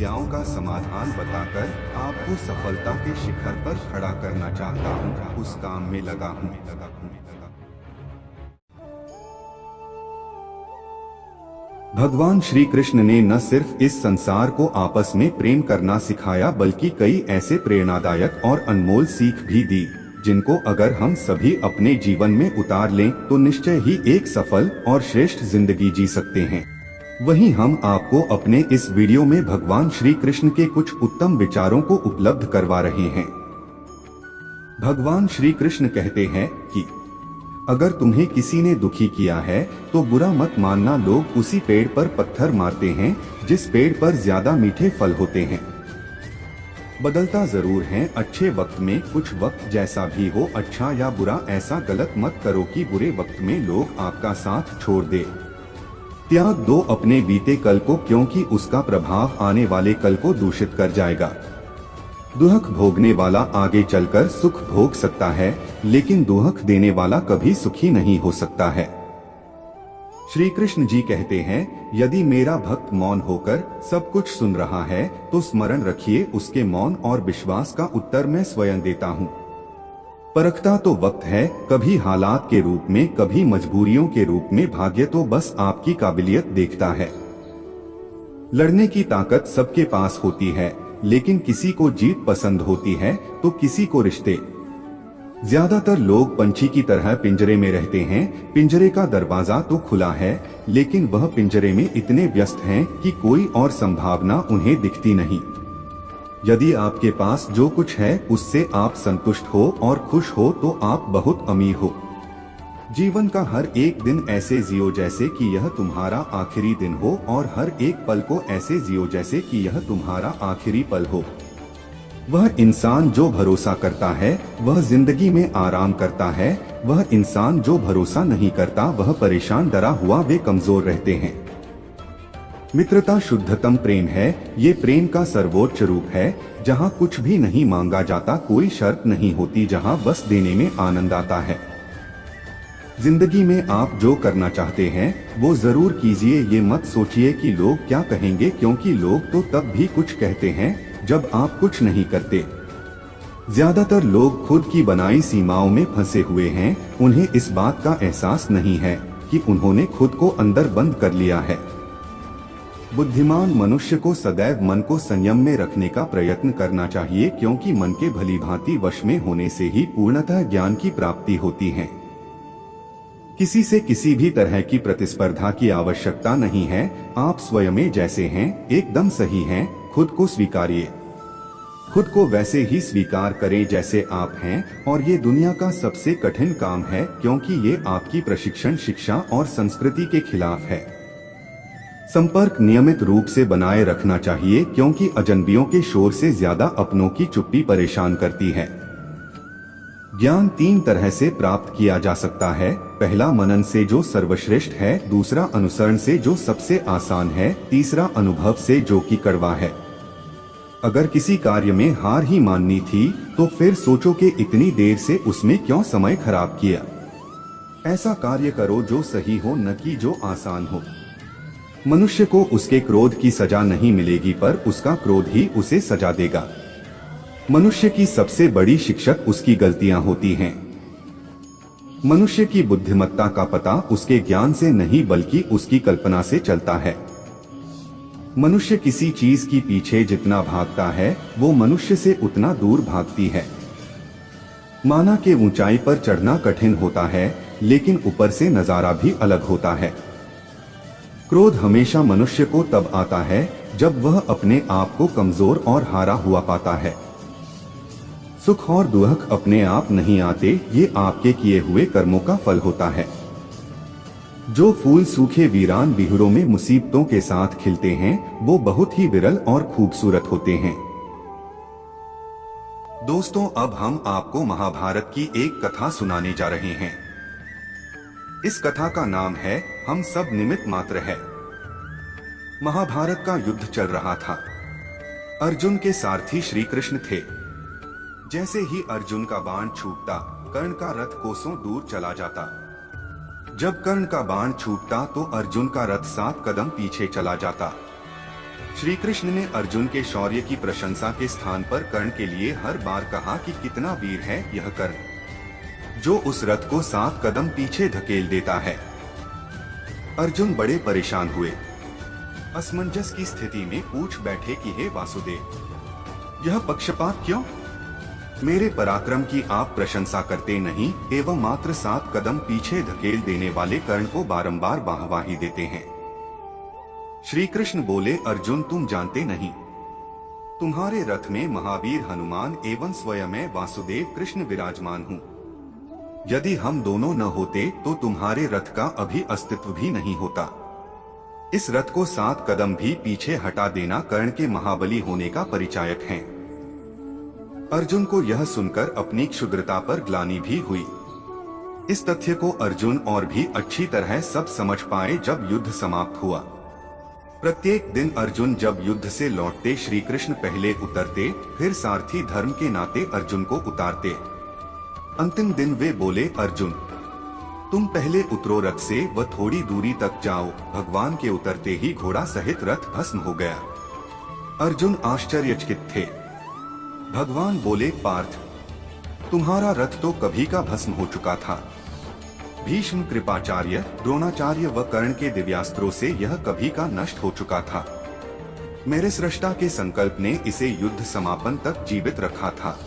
समस्याओं का समाधान बताकर आपको सफलता के शिखर पर खड़ा करना चाहता हूँ। उस काम में लगा हूँ। भगवान श्री कृष्ण ने न सिर्फ इस संसार को आपस में प्रेम करना सिखाया बल्कि कई ऐसे प्रेरणादायक और अनमोल सीख भी दी जिनको अगर हम सभी अपने जीवन में उतार लें तो निश्चय ही एक सफल और श्रेष्ठ जिंदगी जी सकते हैं। वहीं हम आपको अपने इस वीडियो में भगवान श्री कृष्ण के कुछ उत्तम विचारों को उपलब्ध करवा रहे हैं। भगवान श्री कृष्ण कहते हैं कि अगर तुम्हें किसी ने दुखी किया है तो बुरा मत मानना। लोग उसी पेड़ पर पत्थर मारते हैं जिस पेड़ पर ज्यादा मीठे फल होते हैं। बदलता जरूर है अच्छे वक्त में, कुछ वक्त जैसा भी हो, अच्छा या बुरा, ऐसा गलत मत करो कि बुरे वक्त में लोग आपका साथ छोड़ दे। त्याग दो अपने बीते कल को, क्योंकि उसका प्रभाव आने वाले कल को दूषित कर जाएगा। दुख भोगने वाला आगे चलकर सुख भोग सकता है, लेकिन दुख देने वाला कभी सुखी नहीं हो सकता है। श्री कृष्ण जी कहते हैं, यदि मेरा भक्त मौन होकर सब कुछ सुन रहा है तो स्मरण रखिए उसके मौन और विश्वास का उत्तर मैं स्वयं देता हूँ। परखता तो वक्त है, कभी हालात के रूप में, कभी मजबूरियों के रूप में, भाग्य तो बस आपकी काबिलियत देखता है। लड़ने की ताकत सबके पास होती है, लेकिन किसी को जीत पसंद होती है तो किसी को रिश्ते। ज्यादातर लोग पंछी की तरह पिंजरे में रहते हैं। पिंजरे का दरवाजा तो खुला है, लेकिन वह पिंजरे में इतने व्यस्त हैं कि कोई और संभावना उन्हें दिखती नहीं। यदि आपके पास जो कुछ है उससे आप संतुष्ट हो और खुश हो तो आप बहुत अमीर हो। जीवन का हर एक दिन ऐसे जियो जैसे कि यह तुम्हारा आखिरी दिन हो, और हर एक पल को ऐसे जियो जैसे कि यह तुम्हारा आखिरी पल हो। वह इंसान जो भरोसा करता है वह जिंदगी में आराम करता है। वह इंसान जो भरोसा नहीं करता वह परेशान, डरा हुआ, वे कमजोर रहते हैं। मित्रता शुद्धतम प्रेम है। ये प्रेम का सर्वोच्च रूप है, जहाँ कुछ भी नहीं मांगा जाता, कोई शर्त नहीं होती, जहाँ बस देने में आनंद आता है। जिंदगी में आप जो करना चाहते हैं वो जरूर कीजिए। ये मत सोचिए कि लोग क्या कहेंगे, क्योंकि लोग तो तब भी कुछ कहते हैं जब आप कुछ नहीं करते। ज्यादातर लोग खुद की बनाई सीमाओं में फंसे हुए हैं। उन्हें इस बात का एहसास नहीं है कि उन्होंने खुद को अंदर बंद कर लिया है। बुद्धिमान मनुष्य को सदैव मन को संयम में रखने का प्रयत्न करना चाहिए, क्योंकि मन के भलीभांति वश में होने से ही पूर्णतः ज्ञान की प्राप्ति होती है। किसी से किसी भी तरह की प्रतिस्पर्धा की आवश्यकता नहीं है। आप स्वयं जैसे हैं एकदम सही हैं। खुद को स्वीकारिए, खुद को वैसे ही स्वीकार करें जैसे आप हैं। और ये दुनिया का सबसे कठिन काम है, क्योंकि ये आपकी प्रशिक्षण, शिक्षा और संस्कृति के खिलाफ है। संपर्क नियमित रूप से बनाए रखना चाहिए, क्योंकि अजनबियों के शोर से ज्यादा अपनों की चुप्पी परेशान करती है। ज्ञान 3 तरह से प्राप्त किया जा सकता है। पहला मनन से जो सर्वश्रेष्ठ है, दूसरा अनुसरण से जो सबसे आसान है, तीसरा अनुभव से जो कि कड़वा है। अगर किसी कार्य में हार ही माननी थी तो फिर सोचो कि इतनी देर से उसमें क्यों समय खराब किया। ऐसा कार्य करो जो सही हो, न कि जो आसान हो। मनुष्य को उसके क्रोध की सजा नहीं मिलेगी, पर उसका क्रोध ही उसे सजा देगा। मनुष्य की सबसे बड़ी शिक्षक उसकी गलतियां होती हैं। मनुष्य की बुद्धिमत्ता का पता उसके ज्ञान से नहीं बल्कि उसकी कल्पना से चलता है। मनुष्य किसी चीज की पीछे जितना भागता है वो मनुष्य से उतना दूर भागती है। माना कि ऊंचाई पर चढ़ना कठिन होता है, लेकिन ऊपर से नजारा भी अलग होता है। क्रोध हमेशा मनुष्य को तब आता है जब वह अपने आप को कमजोर और हारा हुआ पाता है। सुख और दुख अपने आप नहीं आते, ये आपके किए हुए कर्मों का फल होता है। जो फूल सूखे वीरान बिहरों में मुसीबतों के साथ खिलते हैं वो बहुत ही विरल और खूबसूरत होते हैं। दोस्तों, अब हम आपको महाभारत की एक कथा सुनाने जा रहे हैं। इस कथा का नाम है हम सब निमित्त मात्र है। महाभारत का युद्ध चल रहा था। अर्जुन के सारथी श्री कृष्ण थे। जैसे ही अर्जुन का बाण छूटता कर्ण का रथ कोसों दूर चला जाता। जब कर्ण का बाण छूटता तो अर्जुन का रथ 7 कदम पीछे चला जाता। श्री कृष्ण ने अर्जुन के शौर्य की प्रशंसा के स्थान पर कर्ण के लिए हर बार कहा कि कितना वीर है यह कर्ण, जो उस रथ को 7 कदम पीछे धकेल देता है। अर्जुन बड़े परेशान हुए। असमंजस की स्थिति में पूछ बैठे कि हे वासुदेव, यह पक्षपात क्यों? मेरे पराक्रम की आप प्रशंसा करते नहीं एवं मात्र 7 कदम पीछे धकेल देने वाले कर्ण को बारंबार वाहवाही देते हैं। श्री कृष्ण बोले, अर्जुन तुम जानते नहीं, तुम्हारे रथ में महावीर हनुमान एवं स्वयं मैं वासुदेव कृष्ण विराजमान हूँ। यदि हम दोनों न होते तो तुम्हारे रथ का अभी अस्तित्व भी नहीं होता। इस रथ को 7 कदम भी पीछे हटा देना कर्ण के महाबली होने का परिचायक है। अर्जुन को यह सुनकर अपनी क्षुद्रता पर ग्लानि भी हुई। इस तथ्य को अर्जुन और भी अच्छी तरह सब समझ पाए जब युद्ध समाप्त हुआ। प्रत्येक दिन अर्जुन जब युद्ध से लौटते श्री कृष्ण पहले उतरते, फिर सारथी धर्म के नाते अर्जुन को उतारते। अंतिम दिन वे बोले, अर्जुन तुम पहले उतरो रथ से व थोड़ी दूरी तक जाओ। भगवान के उतरते ही घोड़ा सहित रथ भस्म हो गया। अर्जुन आश्चर्यचकित थे। भगवान बोले, पार्थ तुम्हारा रथ तो कभी का भस्म हो चुका था। भीष्म, कृपाचार्य, द्रोणाचार्य व कर्ण के दिव्यास्त्रों से यह कभी का नष्ट हो चुका था। मेरे सृष्टा के संकल्प ने इसे युद्ध समापन तक जीवित रखा था।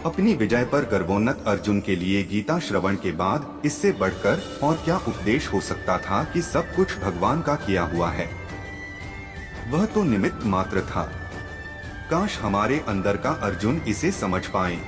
अपनी विजय पर गर्वोन्नत अर्जुन के लिए गीता श्रवण के बाद इससे बढ़कर और क्या उपदेश हो सकता था कि सब कुछ भगवान का किया हुआ है। वह तो निमित्त मात्र था। काश हमारे अंदर का अर्जुन इसे समझ पाए।